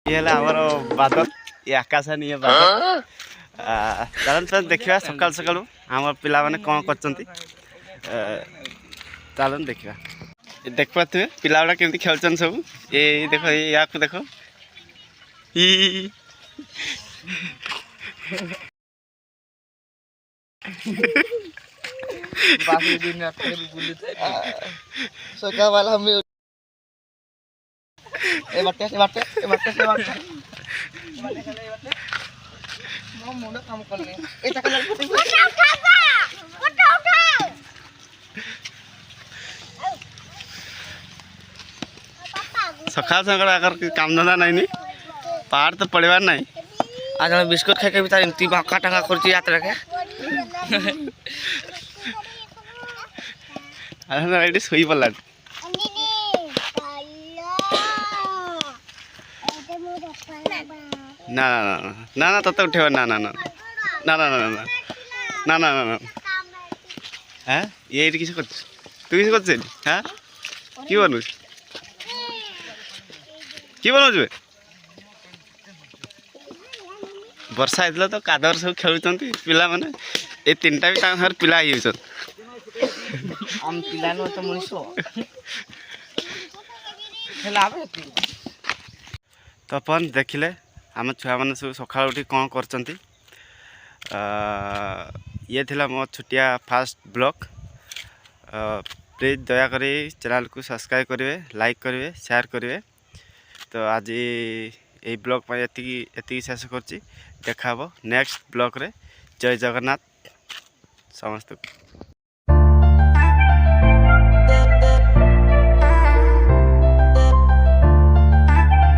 ये आमर बादल ये आकाश नहीं बादल चलन देखा सकाल सकाल आम पिला मैंने कौन कर चलन देखा देख पारे पिला गुड़ा केमती खेलुन सब ये देख या देख सका वाला हम ए बाटे ए बाटे ए बाटे ए बाटे मो मुंडा काम करले ए चका लग उठा सकाल सकाल अगर काम धंदा नहीं पहाड़ तो पड़ेबार नहीं आज हम बिस्कुट खाके भी तार एमती बाका टांगा करची यात्रा के अरे सोई पड़ला ना ना ना ना तब उठे ना ना ना ना ना ना ना ना ना ना हाँ ये किसी कर तू किसी कर हाँ कि बनू कि बनौ वर्षा होता तो कादर सब खेलुंट पिला माने ये तीन टा भी पिला हम पिला न तो मनुष्य तो अपन देखिले आम छुआ मैंने सब सका उठी कौन कर ये थिला मो छुटिया फास्ट ब्लॉग प्लीज दयाक चैनल को सब्सक्राइब करेंगे लाइक करेंगे शेयर करेंगे तो आज ये ब्लॉग पर एति शेष कर देखा नेक्स्ट ब्लॉग रे जय जगन्नाथ समस्त।